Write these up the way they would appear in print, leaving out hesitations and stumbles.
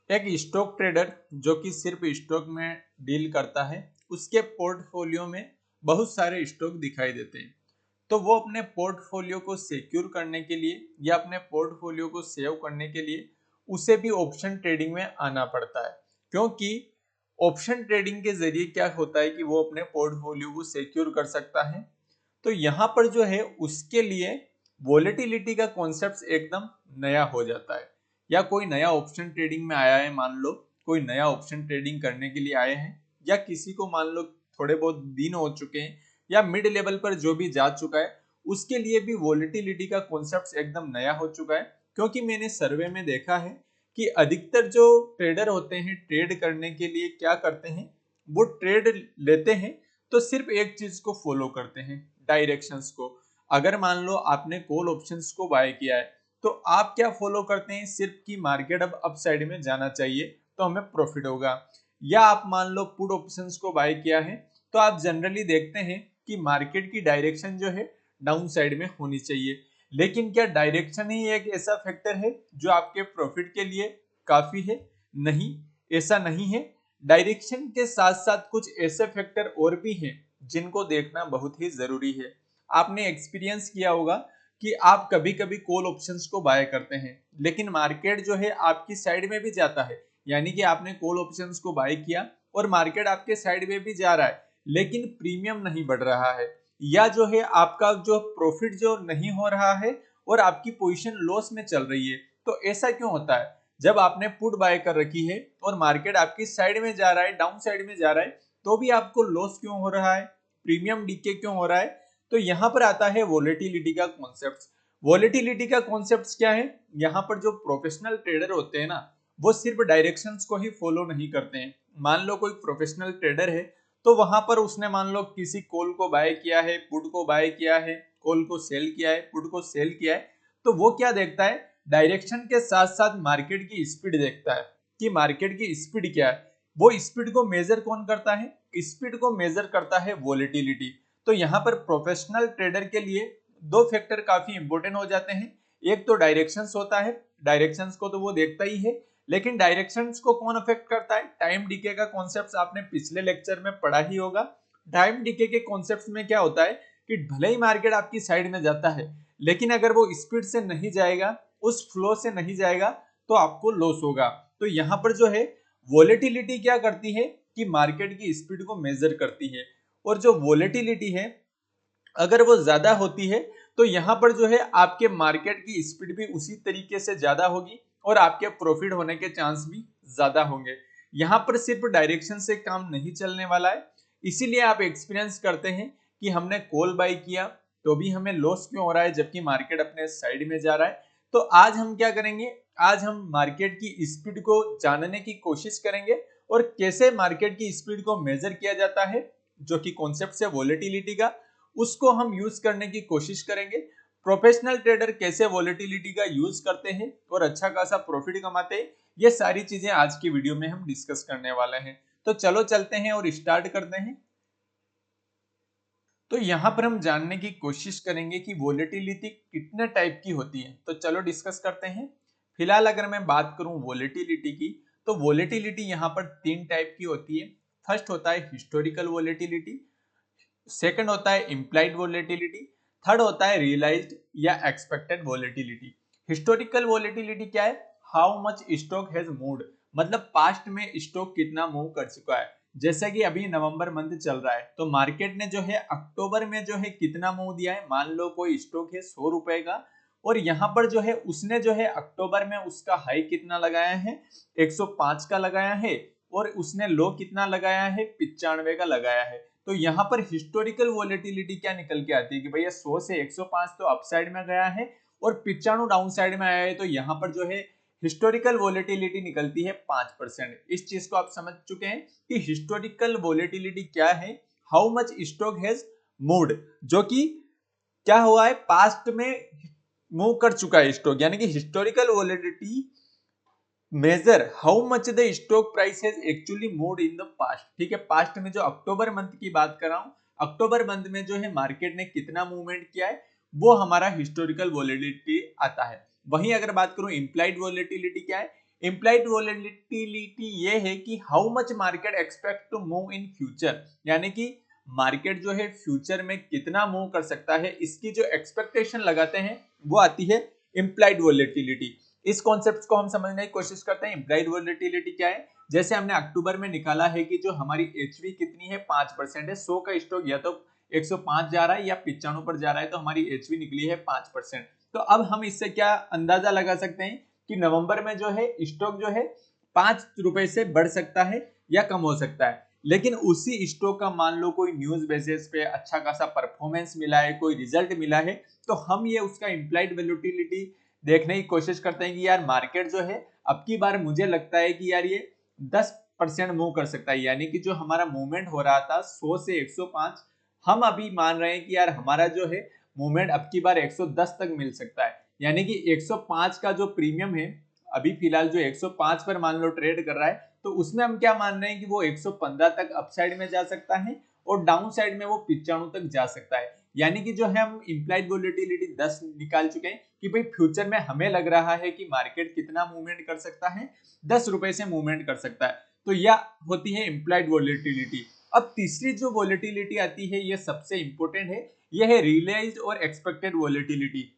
एक stock trader जो कि सिर्फ स्टॉक में डील करता है, उसके पोर्टफोलियो में बहुत सारे स्टॉक दिखाई देते हैं। तो वो अपने पोर्टफोलियो को सिक्योर करने के लिए या अपने पोर्टफोलियो को सेव करने के लिए उसे भी ऑप्शन ट्रेडिंग में आना पड़ता है, क्योंकि ऑप्शन ट्रेडिंग के जरिए क्या होता है कि वो अपने पोर्टफोलियो को सिक्योर कर सकता है। तो यहाँ पर जो है उसके लिए वोलेटिलिटी का कॉन्सेप्ट एकदम नया हो जाता है। या कोई नया ऑप्शन ट्रेडिंग में आया है, मान लो कोई नया ऑप्शन ट्रेडिंग करने के लिए आए हैं, या किसी को मान लो थोड़े बहुत दिन हो चुके हैं या मिड लेवल पर जो भी जा चुका है, उसके लिए भी वोलेटिलिटी का कॉन्सेप्ट एकदम नया हो चुका है। क्योंकि मैंने सर्वे में देखा है कि अधिकतर जो ट्रेडर होते हैं ट्रेड करने के लिए क्या करते हैं, वो ट्रेड लेते हैं तो सिर्फ एक चीज को फॉलो करते हैं, डायरेक्शंस को। अगर मान लो आपने कॉल ऑप्शंस को बाय किया है, तो आप क्या फॉलो करते हैं, सिर्फ कि मार्केट अब अप साइड में जाना चाहिए तो हमें प्रॉफिट होगा। या आप मान लो पुट ऑप्शंस को बाय किया है, तो आप जनरली देखते हैं कि मार्केट की डायरेक्शन जो है डाउन साइड में होनी चाहिए। लेकिन क्या डायरेक्शन ही एक ऐसा फैक्टर है जो आपके प्रॉफिट के लिए काफी है? नहीं, ऐसा नहीं है। डायरेक्शन के साथ साथ कुछ ऐसे फैक्टर और भी हैं जिनको देखना बहुत ही जरूरी है। आपने एक्सपीरियंस किया होगा कि आप कभी कभी कॉल ऑप्शंस को बाय करते हैं, लेकिन मार्केट जो है आपकी साइड में भी जाता है। यानी कि आपने कॉल ऑप्शंस को बाय किया और मार्केट आपके साइड में भी जा रहा है, लेकिन प्रीमियम नहीं बढ़ रहा है, या जो है आपका जो प्रॉफिट जो नहीं हो रहा है और आपकी पोजीशन लॉस में चल रही है। तो ऐसा क्यों होता है? जब आपने पुट बाय कर रखी है और मार्केट आपकी साइड में जा रहा है, डाउन साइड में जा रहा है, तो भी आपको लॉस क्यों हो रहा है, प्रीमियम डीके क्यों हो रहा है? तो यहाँ पर आता है वोलेटिलिटी का कॉन्सेप्ट। वोलेटिलिटी का कॉन्सेप्ट क्या है? यहाँ पर जो प्रोफेशनल ट्रेडर होते हैं ना, वो सिर्फ डायरेक्शंस को ही फॉलो नहीं करते हैं। मान लो कोई प्रोफेशनल ट्रेडर है, तो वहां पर उसने मान लो किसी कॉल को बाय किया है, पुट को बाय किया है, कॉल को सेल किया है, पुट को सेल किया है, तो वो क्या देखता है, डायरेक्शन के साथ साथ मार्केट की स्पीड देखता है कि मार्केट की स्पीड क्या है। वो स्पीड को मेजर कौन करता है? स्पीड को मेजर करता है वोलेटिलिटी। तो यहाँ पर प्रोफेशनल ट्रेडर के लिए दो फैक्टर काफी इंपॉर्टेंट हो जाते हैं। एक तो डायरेक्शंस होता है, डायरेक्शंस को तो वो देखता ही है, लेकिन डायरेक्शंस को कौन अफेक्ट करता है? टाइम डीके का कॉन्सेप्ट आपने पिछले लेक्चर में पढ़ा ही होगा। टाइम डीके के कॉन्सेप्ट में क्या होता है कि भले ही मार्केट आपकी साइड में जाता है, लेकिन अगर वो स्पीड से नहीं जाएगा, उस फ्लो से नहीं जाएगा, तो आपको लॉस होगा। तो यहाँ पर जो है वोलेटिलिटी क्या करती है कि मार्केट की स्पीड को मेजर करती है। और जो वोलेटिलिटी है अगर वो ज्यादा होती है, तो यहाँ पर जो है आपके मार्केट की स्पीड भी उसी तरीके से ज्यादा होगी और आपके प्रॉफिट होने के चांस भी ज्यादा होंगे। यहाँ पर सिर्फ डायरेक्शन से काम नहीं चलने वाला है। इसीलिए आप एक्सपीरियंस करते हैं कि हमने कॉल बाय किया तो भी हमें लॉस क्यों हो रहा है जबकि मार्केट अपने साइड में जा रहा है। तो आज हम क्या करेंगे, आज हम मार्केट की स्पीड को जानने की कोशिश करेंगे और कैसे मार्केट की स्पीड को मेजर किया जाता है, जो कि कॉन्सेप्ट है वोलेटिलिटी का, उसको हम यूज करने की कोशिश करेंगे। प्रोफेशनल ट्रेडर कैसे वोलेटिलिटी का यूज करते हैं और अच्छा खासा प्रॉफिट कमाते हैं, ये सारी चीजें आज की वीडियो में हम डिस्कस करने वाले हैं। तो चलो चलते हैं और स्टार्ट करते हैं। तो यहाँ पर हम जानने की कोशिश करेंगे कि वोलेटिलिटी कितने टाइप की होती है। तो चलो डिस्कस करते हैं। फिलहाल अगर मैं बात करूं वोलेटिलिटी की, तो वोलेटिलिटी यहाँ पर तीन टाइप की होती है। फर्स्ट होता है हिस्टोरिकल वोलेटिलिटी, सेकंड होता है इम्प्लाइड वोलेटिलिटी, थर्ड होता है रियलाइज्ड या एक्सपेक्टेड वोलेटिलिटी। हिस्टोरिकल वोलेटिलिटी क्या है? How much stock has moved, मतलब पास्ट में स्टॉक कितना मूव कर चुका है। जैसे कि अभी नवंबर मंथ चल रहा है, तो मार्केट ने जो है अक्टूबर में जो है कितना मूव दिया है। मान लो कोई स्टॉक है 100 रुपए का, और यहाँ पर जो है उसने जो है अक्टूबर में उसका हाई कितना लगाया है, 105 का लगाया है, और उसने लो कितना लगाया है, 95 का लगाया है। तो यहाँ पर हिस्टोरिकल वोलेटिलिटी क्या निकल के आती है कि भैया 100 से 105 तो अप साइड में गया है और 95 डाउन साइड में आया है। तो यहाँ पर जो है हिस्टोरिकल वोलेटिलिटी निकलती है 5%। इस चीज को आप समझ चुके हैं कि हिस्टोरिकल वोलेटिलिटी क्या है, how much stock has moved, जो कि क्या हुआ है, पास्ट में मूव कर चुका है स्टॉक। यानी कि historical volatility major how much the stock price has actually moved in the past. ठीक है, पास्ट में जो अक्टूबर मंथ की बात कर रहा हूं, अक्टूबर मंथ में जो है मार्केट ने कितना मूवमेंट किया है, वो हमारा हिस्टोरिकल वोलेटिलिटी आता है। वहीं अगर बात करूं इम्प्लाइड वोलेटिलिटी क्या है, इम्प्लाइड वोलेटिलिटी ये है कि how much market expect to move in future, यानी कि मार्केट जो है फ्यूचर में कितना मूव कर सकता है, इसकी जो एक्सपेक्टेशन लगाते हैं वो आती है इम्प्लाइड वोलेटिलिटी। इस कॉन्सेप्ट को हम समझने की कोशिश करते हैं। इम्प्लाइड वोलेटिलिटी क्या है? जैसे हमने अक्टूबर में निकाला है कि जो हमारी एचवी कितनी है 5% है, 100 का स्टॉक या तो 105 जा रहा है या 95 पर जा रहा है, तो हमारी एचवी निकली है 5%। तो अब हम इससे क्या अंदाजा लगा सकते हैं कि नवंबर में जो है स्टॉक जो है 5 रुपए से बढ़ सकता है या कम हो सकता है। लेकिन उसी स्टॉक का मान लो कोई न्यूज बेसिस पे अच्छा खासा परफॉर्मेंस मिला है, कोई रिजल्ट मिला है, तो हम ये उसका इम्प्लाइड वैल्यूटिलिटी देखने की कोशिश करते हैं कि यार मार्केट जो है अब की बार मुझे लगता है कि यार ये 10% मूव कर सकता है, यानी कि जो हमारा मूवमेंट हो रहा था 100 से 105, हम अभी मान रहे हैं कि यार हमारा जो है मूवमेंट अब की बार 110 तक मिल सकता है। यानी कि 105 का जो प्रीमियम है अभी फिलहाल जो 105 पर मान लो ट्रेड कर रहा है, तो उसमें हम क्या मान रहे हैं कि वो 115 तक अपसाइड में जा सकता है और डाउन साइड में वो 95 तक जा सकता है। यानी कि जो है हम इम्प्लाइड वोलेटिलिटी 10 निकाल चुके हैं कि भाई फ्यूचर में हमें लग रहा है कि मार्केट कितना मूवमेंट कर सकता है, 10 रुपए से मूवमेंट कर सकता है। तो यह होती है इम्प्लाइड वोलेटिलिटी। अब तीसरी जो वोलेटिलिटी आती है ये सबसे इंपॉर्टेंट है, यह है रियलाइज्ड और एक्सपेक्टेड वोलेटिलिटी।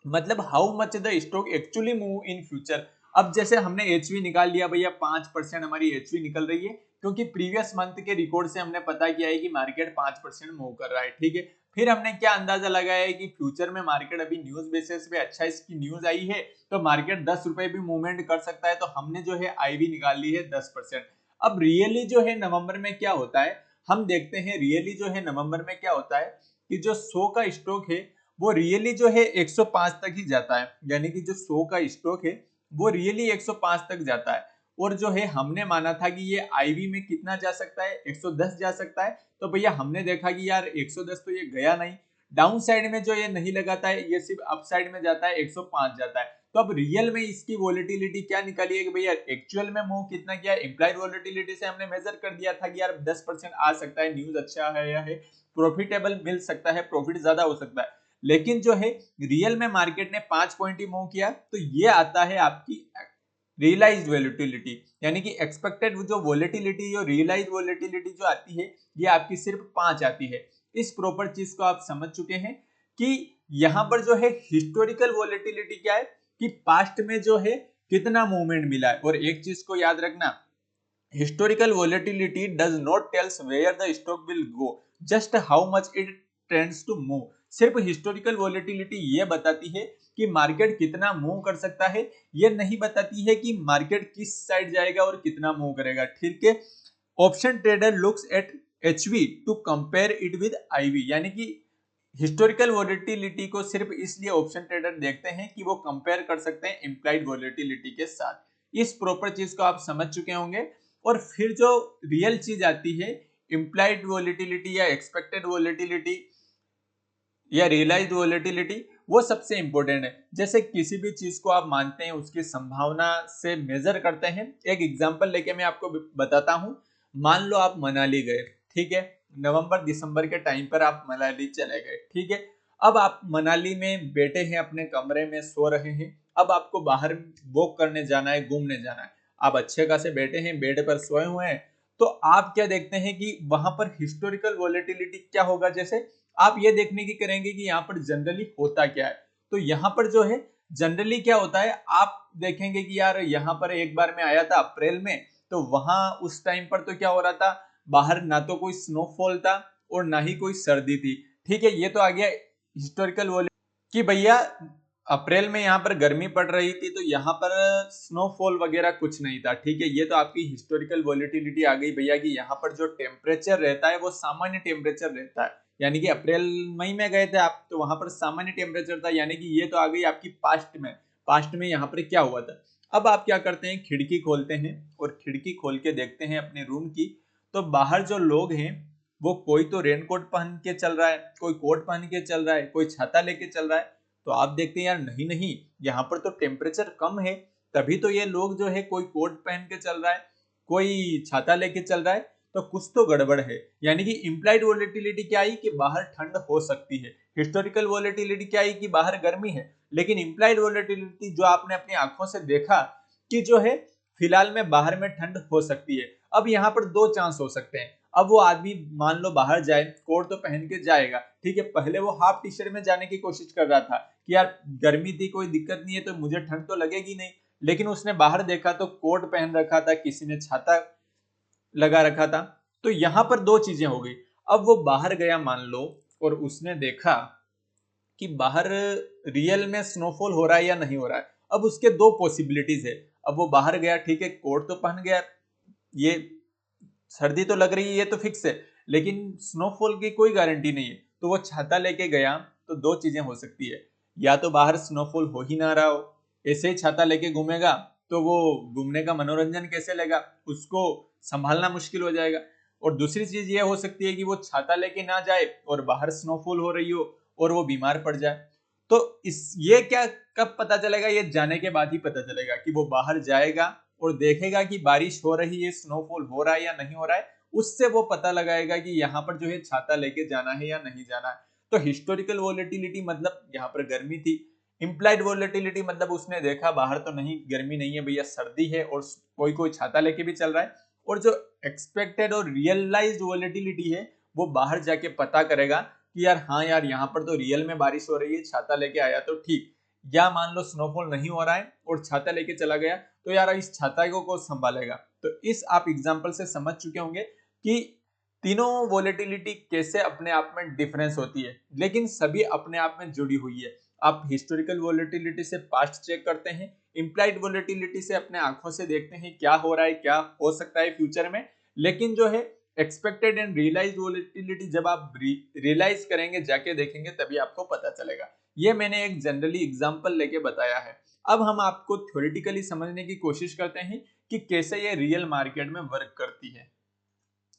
मतलब how much the stock actually move in future. अब जैसे हमने एचवी निकाल लिया भैया, 5% हमारी एचवी निकल रही है क्योंकि प्रीवियस मंथ के रिकॉर्ड से हमने पता किया है कि मार्केट 5% मूव कर रहा है, ठीक है। फिर हमने क्या अंदाजा लगाया है कि फ्यूचर में मार्केट अभी न्यूज बेसिस पे अच्छा इसकी न्यूज आई है तो मार्केट 10 रुपए भी मूवमेंट कर सकता है, तो हमने जो है आईवी निकाल ली है 10%। अब रियली जो है नवंबर में क्या होता है हम देखते हैं। रियली जो है नवंबर में क्या होता है कि जो 100 का स्टॉक है वो रियली जो है 105 तक ही जाता है, यानी कि जो 100 का स्टॉक है वो रियली 105 तक जाता है। और जो है हमने माना था कि ये आईवी में कितना जा सकता है, 110 जा सकता है। तो भैया हमने देखा कि यार 110 तो ये गया नहीं, डाउन साइड में जो ये नहीं लगाता है, ये सिर्फ अप साइड में जाता है, 105 जाता है। तो अब रियल में इसकी वोलेटिलिटी क्या निकाली है कि भैया एक्चुअल में मूव कितना किया है। इम्प्लाइड वोलेटिलिटी से हमने मेजर कर दिया था कि यार 10% आ सकता है, न्यूज अच्छा है या है, प्रॉफिटेबल मिल सकता है, प्रॉफिट ज्यादा हो सकता है। लेकिन जो है रियल में मार्केट ने 5 पॉइंट ही मूव किया, तो ये आता है आपकी रियलाइज्ड वोलेटिलिटी। यानी कि एक्सपेक्टेड जो वोलेटिलिटी और रियलाइज्ड वोलेटिलिटी जो आती है ये आपकी सिर्फ 5 आती है। इस प्रॉपर चीज को आप समझ चुके हैं कि यहाँ पर जो है हिस्टोरिकल वोलेटिलिटी क्या है कि पास्ट में जो है कितना मूवमेंट मिला है। और एक चीज को याद रखना, historical volatility does not tells where the stock will go, just how much it tends to move। सिर्फ हिस्टोरिकल वोलेटिलिटी ये बताती है कि मार्केट कितना मूव कर सकता है, ये नहीं बताती है कि मार्केट किस साइड जाएगा और कितना मूव करेगा, ठीक है। Option trader looks at HV to compare it with IV, यानी कि हिस्टोरिकल वोलेटिलिटी को सिर्फ इसलिए ऑप्शन ट्रेडर देखते हैं कि वो कंपेयर कर सकते हैं इम्प्लाइड वोलेटिलिटी के साथ। इस प्रॉपर चीज को आप समझ चुके होंगे। और फिर जो रियल चीज आती है इम्प्लाइड वोलेटिलिटी या एक्सपेक्टेड वोलेटिलिटी या रियलाइज्ड वोलेटिलिटी, वो सबसे इंपॉर्टेंट है। जैसे किसी भी चीज को आप मानते हैं उसकी संभावना से मेजर करते हैं। एक एग्जांपल लेके मैं आपको बताता हूं। मान लो आप मनाली गए, ठीक है, नवंबर दिसंबर के टाइम पर आप मनाली चले गए, ठीक है। अब आप मनाली में बैठे हैं, अपने कमरे में सो रहे हैं। अब आपको बाहर वॉक करने जाना है, घूमने जाना है। आप अच्छे खासे बैठे हैं, बेड पर सोए हुए हैं। तो आप क्या देखते हैं कि वहां पर हिस्टोरिकल वोलेटिलिटी क्या होगा। जैसे आप ये देखने की करेंगे कि यहाँ पर जनरली होता क्या है। तो यहाँ पर जो है जनरली क्या होता है, आप देखेंगे कि यार यहाँ पर एक बार मैं आया था अप्रैल में, तो वहां उस टाइम पर तो क्या हो रहा था, बाहर ना तो कोई स्नोफॉल था और ना ही कोई सर्दी थी, ठीक है। ये तो आ गया हिस्टोरिकल वोलेटिलिटी कि भैया अप्रैल में यहाँ पर गर्मी पड़ रही थी तो यहाँ पर स्नोफॉल वगैरह कुछ नहीं था, ठीक है। ये तो आपकी हिस्टोरिकल वोलेटिलिटी आ गई भैया कि यहाँ पर जो टेम्परेचर रहता है वो सामान्य टेम्परेचर रहता है। यानी कि अप्रैल मई में गए थे आप तो वहां पर सामान्य टेम्परेचर था, यानी कि ये तो आ गई आपकी पास्ट में यहाँ पर क्या हुआ था। अब आप क्या करते हैं, खिड़की खोलते हैं और खिड़की खोल के देखते हैं अपने रूम की। तो बाहर जो लोग हैं वो कोई तो रेनकोट पहन के चल रहा है, कोई कोट पहन के चल रहा है, कोई छाता लेके चल रहा है। तो आप देखते हैं यार नहीं नहीं, यहाँ पर तो टेम्परेचर कम है, तभी तो ये लोग जो है कोई कोट पहन के चल रहा है, कोई छाता लेके चल रहा है, तो कुछ तो गड़बड़ है। यानी कि इम्प्लाइड वोलेटिलिटी क्या आई कि बाहर ठंड हो सकती है, हिस्टोरिकल वोलेटिलिटी क्या आई कि बाहर गर्मी है। लेकिन इम्प्लाइड वोलेटिलिटी जो आपने अपनी आंखों से देखा कि जो है फिलहाल में बाहर में ठंड हो सकती है। अब यहाँ पर दो चांस हो सकते हैं। अब वो आदमी मान लो बाहर जाए, कोट तो पहन के जाएगा, ठीक है। पहले वो हाफ टी शर्ट में जाने की कोशिश कर रहा था कि यार गर्मी थी, कोई दिक्कत नहीं है, तो मुझे ठंड तो लगेगी नहीं। लेकिन उसने बाहर देखा तो कोट पहन रखा था, किसी ने छाता लगा रखा था। तो यहाँ पर दो चीजें हो गई। अब वो बाहर गया मान लो, और उसने देखा कि बाहर रियल में स्नोफॉल हो रहा है या नहीं हो रहा है। अब उसके दो पॉसिबिलिटीज है। अब वो बाहर गया, ठीक है, कोट तो पहन गया, ये सर्दी तो लग रही है, ये तो फिक्स है, लेकिन स्नोफॉल की कोई गारंटी नहीं है। तो वो छाता लेके गया, तो दो चीजें हो सकती है। या तो बाहर स्नोफॉल हो ही ना रहा हो, ऐसे ही छाता लेके घूमेगा, तो वो घूमने का मनोरंजन कैसे लेगा, उसको संभालना मुश्किल हो जाएगा। और दूसरी चीज ये हो सकती है कि वो छाता लेके ना जाए और बाहर स्नोफॉल हो रही हो और वो बीमार पड़ जाए। तो इस ये क्या कब पता चलेगा? ये जाने के बाद ही पता चलेगा कि वो बाहर जाएगा और देखेगा कि बारिश हो रही है, स्नोफॉल हो रहा है या नहीं हो रहा है। उससे वो पता लगाएगा कि यहाँ पर जो है छाता लेके जाना है या नहीं जाना है। तो हिस्टोरिकल वोलेटिलिटी मतलब यहाँ पर गर्मी थी। इम्प्लाइड वोलेटिलिटी मतलब उसने देखा बाहर तो नहीं, गर्मी नहीं है भैया, सर्दी है, और कोई कोई छाता लेके भी चल रहा है। और जो एक्सपेक्टेड और रियलाइज्ड वोलेटिलिटी है, वो बाहर जाके पता करेगा कि यार हाँ यार, यहाँ पर तो रियल में बारिश हो रही है, छाता लेके आया तो ठीक। या मान लो स्नोफॉल नहीं हो रहा है और छाता लेके चला गया, तो यार इस छाता को कौन संभालेगा? तो इस आप एग्जांपल से समझ चुके होंगे कि तीनों वोलेटिलिटी कैसे अपने आप में डिफरेंस होती है, लेकिन सभी अपने आप में जुड़ी हुई है। आप हिस्टोरिकल वोलेटिलिटी से पास्ट चेक करते हैं, इम्प्लाइड वोलेटिलिटी से अपने आंखों से देखते हैं क्या हो रहा है, क्या हो सकता है फ्यूचर में। लेकिन जो है एक्सपेक्टेड एंड रियलाइज्ड वोलेटिलिटी जब आप रियलाइज करेंगे, जाके देखेंगे, तभी आपको पता चलेगा। ये मैंने एक जनरली एग्जांपल लेके बताया है। अब हम आपको थ्योरेटिकली समझने की कोशिश करते हैं कि कैसे ये रियल मार्केट में वर्क करती है।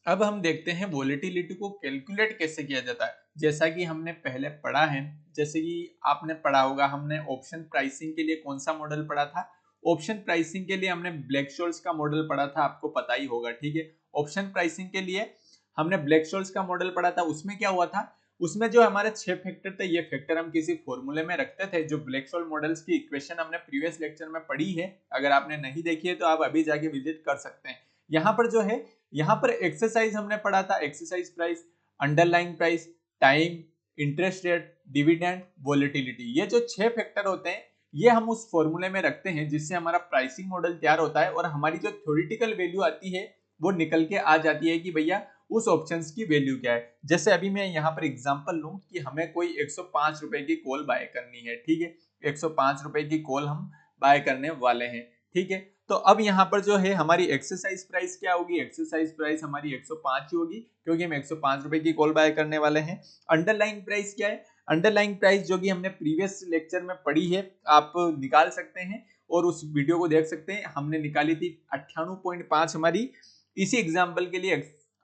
अब हम देखते हैं वोलेटिलिटी को कैलकुलेट कैसे किया जाता है। जैसा कि हमने पहले पढ़ा है, जैसे कि आपने पढ़ा होगा, हमने ऑप्शन प्राइसिंग के लिए कौन सा मॉडल पढ़ा था? ऑप्शन प्राइसिंग के लिए हमने ब्लैक शोल्स का मॉडल पढ़ा था, आपको पता ही होगा, ठीक है। ऑप्शन प्राइसिंग के लिए हमने ब्लैक शोल्स का मॉडल पढ़ा था। उसमें क्या हुआ था? उसमें जो हमारे 6 फैक्टर थे, ये फैक्टर हम किसी फॉर्मूले में रखते थे। जो ब्लैक शोल्ड मॉडल्स की इक्वेशन हमने प्रीवियस लेक्चर में पढ़ी है, अगर आपने नहीं देखी है तो आप अभी जाके विजिट कर सकते हैं। यहाँ पर जो है, यहाँ पर एक्सरसाइज हमने पढ़ा था, exercise price, underline price, time, interest rate, dividend, volatility. ये जो 6 फैक्टर होते हैं, ये हम उस फॉर्मूले में रखते हैं जिससे हमारा प्राइसिंग मॉडल तैयार होता है, और हमारी जो थ्योरेटिकल वैल्यू आती है वो निकल के आ जाती है कि भैया उस ऑप्शंस की वैल्यू क्या है। जैसे अभी मैं यहाँ पर एग्जांपल लूं कि हमें कोई 105 रुपए की कॉल बाय करनी है, ठीक है। 105 रुपए की कॉल हम बाय करने वाले हैं, ठीक है। तो अब यहाँ पर जो है हमारी एक्सरसाइज प्राइस क्या होगी? एक्सरसाइज प्राइस हमारी 105 ही होगी, क्योंकि हम 105 रुपए की कॉल बाय करने वाले हैं। अंडरलाइन प्राइस क्या है? अंडरलाइन प्राइस जो कि हमने प्रीवियस लेक्चर में पढ़ी है, आप निकाल सकते हैं और उस वीडियो को देख सकते हैं। हमने निकाली थी 98.5 हमारी इसी एग्जाम्पल के लिए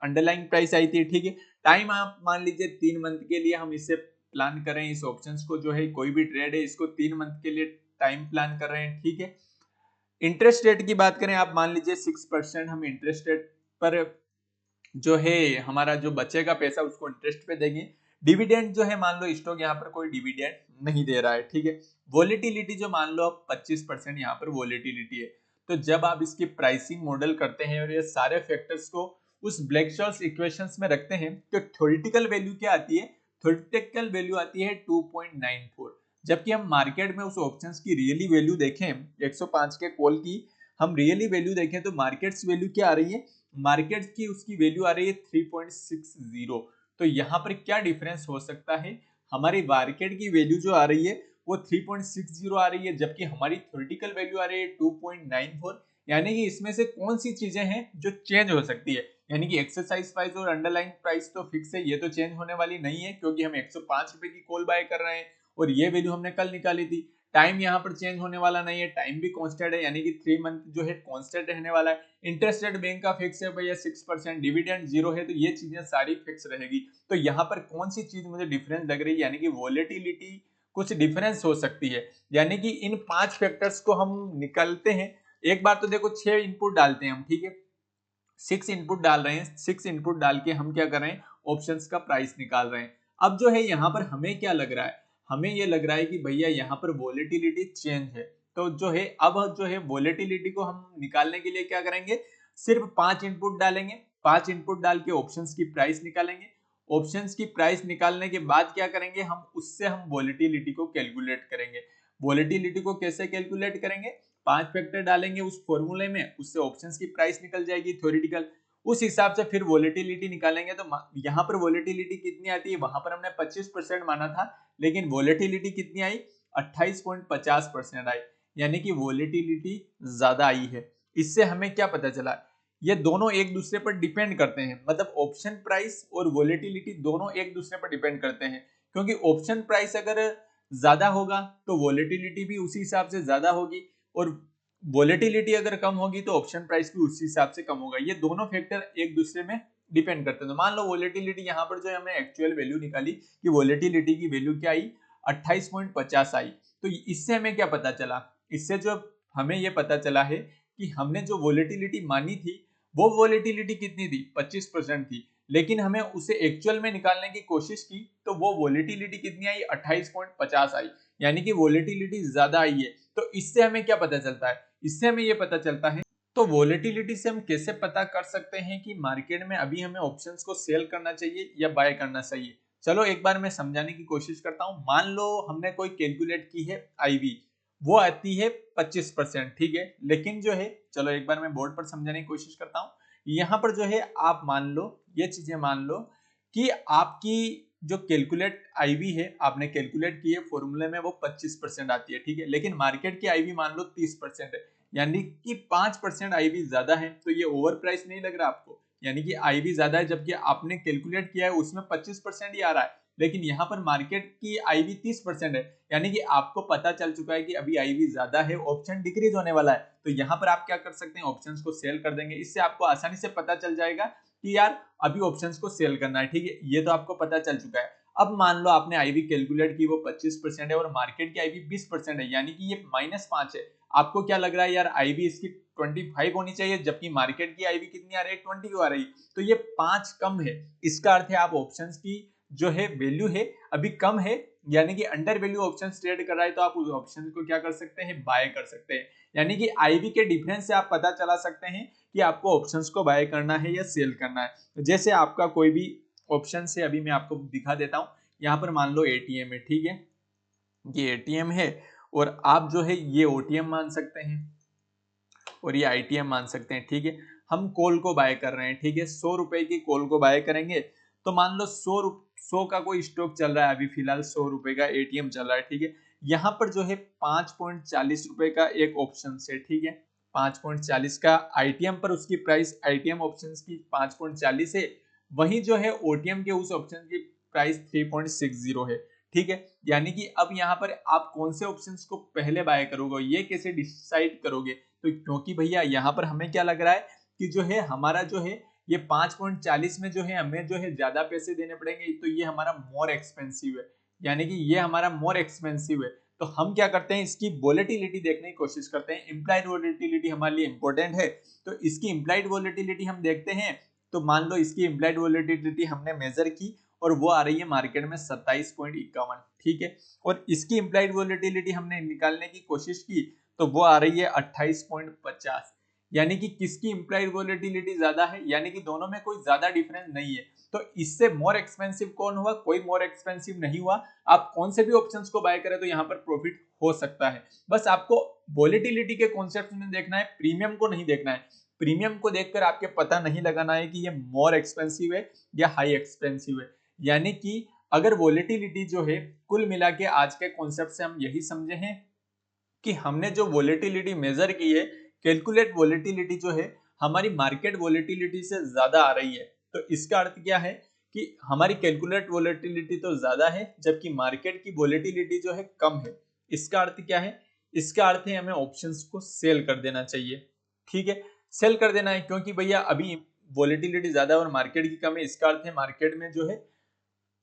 अंडरलाइन प्राइस आई थी, ठीक है। टाइम आप मान लीजिए 3 मंथ के लिए हम इसे प्लान कर रहे हैं, इस ऑप्शंस को जो है कोई भी ट्रेड है इसको 3 मंथ के लिए टाइम प्लान कर रहे हैं, ठीक है। इंटरेस्ट रेट की बात करें, आप मान लीजिए 6% हम इंटरेस्ट रेट पर जो है हमारा जो बचेगा पैसा उसको इंटरेस्ट पे देंगे। डिविडेंड जो है, मान लो स्टॉक यहाँ पर कोई डिविडेंड नहीं दे रहा है, ठीक है। वोलेटिलिटी जो मान लो 25% यहाँ पर वोलेटिलिटी है। तो जब आप इसकी प्राइसिंग मॉडल करते हैं और ये सारे फैक्टर्स को उस ब्लैक शॉर्ट्स इक्वेशंस में रखते हैं, तो थ्योरेटिकल वैल्यू क्या आती है? थ्योरेटिकल वैल्यू आती है 2.94। जबकि हम मार्केट में उस ऑप्शंस की रियली वैल्यू देखें, 105 के कॉल की हम रियली वैल्यू देखें, तो मार्केट्स वैल्यू क्या आ रही है? मार्केट की उसकी वैल्यू आ रही है 3.60। तो यहाँ पर क्या डिफरेंस हो सकता है? हमारी मार्केट की वैल्यू जो आ रही है वो 3.60 आ रही है, जबकि हमारी थ्योरेटिकल वैल्यू आ रही है 2.94। यानी कि इसमें से कौन सी चीजें हैं जो चेंज हो सकती है? यानी कि एक्सरसाइज प्राइस और अंडरलाइन प्राइस तो फिक्स है, ये तो चेंज होने वाली नहीं है, क्योंकि हम 105 रुपए की कॉल बाय कर रहे हैं और ये वैल्यू हमने कल निकाली थी। टाइम यहाँ पर चेंज होने वाला नहीं है, टाइम भी कांस्टेंट है, यानी कि 3 मंथ जो है कांस्टेंट रहने वाला है। इंटरेस्ट रेट बैंक का फिक्स है भैया 6%, डिविडेंड 0 है, तो ये चीजें सारी फिक्स रहेगी। तो यहाँ पर कौन सी चीज मुझे डिफरेंस लग रही है? यानी कि वोलेटिलिटी कुछ डिफरेंस हो सकती है। यानी कि इन 5 फैक्टर्स को हम निकलते हैं। एक बार तो देखो 6 इनपुट डालते हैं हम, ठीक है, 6 इनपुट डाल रहे हैं। 6 इनपुट डाल के हम क्या कर रहे हैं? ऑप्शंस का प्राइस निकाल रहे हैं। अब जो है यहाँ पर हमें क्या लग रहा है? हमें ये लग रहा है कि भैया यहाँ पर वोलेटिलिटी चेंज है। तो जो है अब जो है वोलेटिलिटी को हम निकालने के लिए क्या करेंगे, सिर्फ 5 इनपुट डालेंगे, 5 इनपुट डाल के ऑप्शंस की प्राइस निकालेंगे। ऑप्शंस की प्राइस निकालने के बाद क्या करेंगे, हम उससे हम वोलेटिलिटी को कैलकुलेट करेंगे। वोलेटिलिटी को कैसे कैलकुलेट करेंगे, 5 फैक्टर डालेंगे उस फॉर्मूले में, उससे ऑप्शंस की प्राइस निकल जाएगी थ्योरेटिकल, उस हिसाब से फिर वोलेटिलिटी निकालेंगे। तो यहाँ पर वोलेटिलिटी कितनी आती है, वहां पर हमने 25% माना था, लेकिन वोलेटिलिटी कितनी आई, 28.50% आई, यानी कि वोलेटिलिटी ज्यादा आई है। इससे हमें क्या पता चला, ये दोनों एक दूसरे पर डिपेंड करते हैं, मतलब ऑप्शन प्राइस और वोलेटिलिटी दोनों एक दूसरे पर डिपेंड करते हैं, क्योंकि ऑप्शन प्राइस अगर ज्यादा होगा तो वोलेटिलिटी भी उसी हिसाब से ज्यादा होगी, और वोलेटिलिटी अगर कम होगी तो ऑप्शन प्राइस भी उसी हिसाब से कम होगा। ये दोनों फैक्टर एक दूसरे में डिपेंड करते हैं। तो मान लो वोलेटिलिटी यहाँ पर जो है हमने एक्चुअल वैल्यू निकाली कि वोलेटिलिटी की वैल्यू क्या आई, 28.50 आई। तो इससे हमें क्या पता चला, इससे जो हमें ये पता चला है कि हमने जो वोलेटिलिटी मानी थी वो वोलेटिलिटी कितनी थी, 25% थी, लेकिन हमें उसे एक्चुअल में निकालने की कोशिश की तो वो वोलेटिलिटी कितनी आई, 28.50 आई, यानी कि वोलेटिलिटी ज्यादा आई है। तो इससे हमें क्या पता चलता है, इससे हमें ये पता चलता है, तो वोलेटिलिटी से हम कैसे पता कर सकते हैं कि मार्केट में अभी हमें ऑप्शंस को सेल करना चाहिए या बाय करना चाहिए। चलो एक बार मैं समझाने की कोशिश करता हूं। मान लो हमने कोई कैलकुलेट की है आईवी, वो आती है 25%, ठीक है, लेकिन जो है, चलो एक बार मैं बोर्ड पर समझाने की कोशिश करता हूँ। यहाँ पर जो है आप मान लो, ये चीजें मान लो कि आपकी जो कैलकुलेट आईवी है, आपने कैलकुलेट की है फॉर्मूले में, वो 25% आती है, ठीक है, लेकिन मार्केट की आईवी मान लो 30% है, यानी कि 5% आईवी ज्यादा है। तो ये ओवर प्राइस नहीं लग रहा आपको, यानी कि आईवी ज्यादा है, जबकि आपने कैलकुलेट किया है उसमें 25% ही आ रहा है, लेकिन यहाँ पर मार्केट की आईवी 30% है, यानी कि आपको पता चल चुका है कि अभी आईवी ज्यादा है, ऑप्शन डिक्रीज होने वाला है। तो यहाँ पर आप क्या कर सकते हैं, ऑप्शंस को सेल कर देंगे। इससे आपको आसानी से पता चल जाएगा कि यार अभी ऑप्शंस को सेल करना है, ठीक है, ये तो आपको पता चल चुका है। अब मान लो आपने आईवी कैलकुलेट की, वो 25% है और मार्केट की आईवी 20% है, यानी कि ये -5 है। आपको क्या लग रहा है, यार आईवी इसकी 25 होनी चाहिए, जबकि मार्केट की आईवी कितनी आ रही है, 20 क्यों आ रही, तो ये 5 कम है। इसका अर्थ है आप ऑप्शंस की जो है वैल्यू है अभी कम है, यानी कि अंडर वैल्यू ऑप्शन ट्रेड कर रहा है, तो आप उस ऑप्शन को क्या कर सकते हैं, बाय कर सकते हैं। यानी कि आईवी के डिफरेंस से आप पता चला सकते हैं कि आपको ऑप्शंस को बाय करना है या सेल करना है। जैसे आपका कोई भी ऑप्शन से अभी मैं आपको दिखा देता हूं। यहाँ पर मान लो एटीएम है, ठीक है, ये एटीएम है, और आप जो है ये ओटीएम मान सकते हैं और ये आईटीएम मान सकते हैं, ठीक है। हम कॉल को बाय कर रहे हैं, ठीक है, 100 रुपए की कॉल को बाय करेंगे। तो मान लो 100 का कोई स्टॉक चल रहा है, अभी फिलहाल 100 रुपए का एटीएम चल रहा है, ठीक है। यहाँ पर जो है 5.40 रुपए का एक ऑप्शन है, ठीक है, 5.40 का आईटीएम पर उसकी प्राइस, आईटीएम ऑप्शन की 5.40 है, वहीं जो है ओटीएम के उस ऑप्शन की प्राइस 3.60 है, ठीक है। यानी कि अब यहाँ पर आप कौन से ऑप्शंस को पहले बाय करोगे, ये कैसे डिसाइड करोगे, तो क्योंकि भैया यहाँ पर हमें क्या लग रहा है कि जो है हमारा जो है ये 5.40 में जो है हमें जो है ज्यादा पैसे देने पड़ेंगे, तो ये हमारा मोर एक्सपेंसिव है, यानी कि ये हमारा मोर एक्सपेंसिव है। तो हम क्या करते हैं, इसकी वोलेटिलिटी देखने की कोशिश करते हैं। इम्प्लाइड वोलेटिलिटी हमारे लिए इंपॉर्टेंट है, तो इसकी इम्प्लाइड वोलेटिलिटी हम देखते हैं। तो मान लो इसकी इम्प्लाइड वोलेटिलिटी हमने मेजर की और वो आ रही है मार्केट में 27.51, ठीक है, और इसकी इम्प्लाइड वोलेटिलिटी हमने निकालने की कोशिश की तो वो आ रही है 28.50, यानी कि किसकी इम्प्लाइड वोलेटिलिटी ज्यादा है, यानी कि दोनों में कोई ज्यादा डिफरेंस नहीं है। तो इससे मोर एक्सपेंसिव कौन हुआ, कोई मोर एक्सपेंसिव नहीं हुआ। आप कौन से भी ऑप्शंस को बाय करें तो यहाँ पर प्रॉफिट हो सकता है। बस आपको वोलेटिलिटी के कॉन्सेप्ट में देखना है, प्रीमियम को नहीं देखना है। प्रीमियम को देखकर आपके पता नहीं लगाना है कि ये मोर एक्सपेंसिव है या हाई एक्सपेंसिव है। यानी कि अगर वोलेटिलिटी जो है, कुल मिला के आज के कॉन्सेप्ट से हम यही समझे हैं कि हमने जो वोलेटिलिटी मेजर की है, कैलकुलेट वोलेटिलिटी जो है हमारी मार्केट वोलेटिलिटी से ज्यादा आ रही है। तो इसका अर्थ क्या है कि हमारी कैलकुलेट वोलेटिलिटी तो ज्यादा है, जबकि मार्केट की वोलेटिलिटी जो है कम है। इसका अर्थ क्या है, इसका अर्थ है हमें ऑप्शंस को सेल कर देना चाहिए, ठीक है, सेल कर देना है, क्योंकि भैया अभी वोलेटिलिटी ज्यादा है और मार्केट की कम है। इसका अर्थ है मार्केट में जो है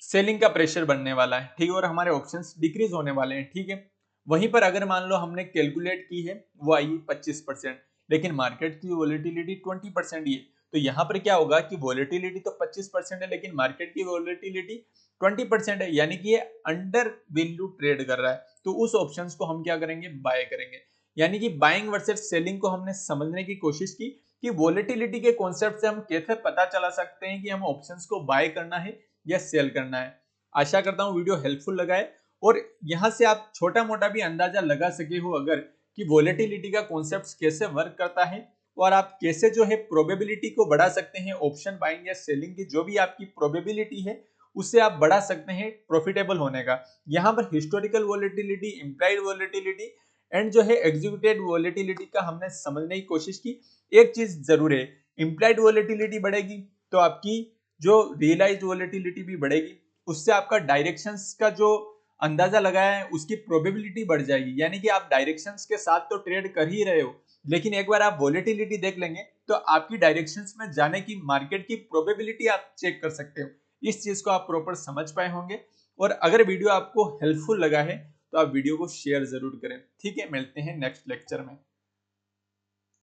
सेलिंग का प्रेशर बनने वाला है, ठीक है, और हमारे ऑप्शंस डिक्रीज होने वाले हैं, ठीक है। वहीं पर अगर मान लो हमने कैलकुलेट की है, वो आई 25%, लेकिन मार्केट की वोलेटिलिटी 20% ही है, तो यहाँ पर क्या होगा कि वोलेटिलिटी तो 25% है लेकिन मार्केट की वोलेटिलिटी 20% है, यानी कि ये अंडर वैल्यू ट्रेड कर रहा है। तो उस ऑप्शंस को हम क्या करेंगे, बाय करेंगे। यानी कि बाइंग वर्सेस सेलिंग को हमने समझने की कोशिश की कि वोलेटिलिटी के कॉन्सेप्ट से हम कैसे पता चला सकते हैं कि हम ऑप्शंस को बाय करना है या सेल करना है। आशा करता हूँ वीडियो हेल्पफुल लगा है और यहाँ से आप छोटा मोटा भी अंदाजा लगा सके हो अगर कि वोलेटिलिटी का कॉन्सेप्ट कैसे वर्क करता है और आप कैसे जो है प्रोबेबिलिटी को बढ़ा सकते हैं ऑप्शन बाइंग या सेलिंग की जो भी आपकी प्रोबेबिलिटी है उससे आप बढ़ा सकते हैं प्रॉफिटेबल होने का। यहाँ पर historical volatility, implied volatility and जो है एग्जीक्यूटेड वोलेटिलिटी का हमने समझने की कोशिश की। एक चीज जरूर है, इम्प्लाइड वोलेटिलिटी बढ़ेगी तो आपकी जो रियलाइज्ड वोलेटिलिटी भी बढ़ेगी, उससे आपका डायरेक्शंस का जो अंदाजा लगाया है उसकी प्रोबेबिलिटी बढ़ जाएगी। यानी कि आप डायरेक्शंस के साथ तो ट्रेड कर ही रहे हो, लेकिन एक बार आप वोलेटिलिटी देख लेंगे तो आपकी डायरेक्शंस में जाने की मार्केट की प्रोबेबिलिटी आप चेक कर सकते हो। इस चीज को आप प्रॉपर समझ पाए होंगे और अगर वीडियो आपको हेल्पफुल लगा है तो आप वीडियो को शेयर जरूर करें। ठीक है, मिलते हैं नेक्स्ट लेक्चर में।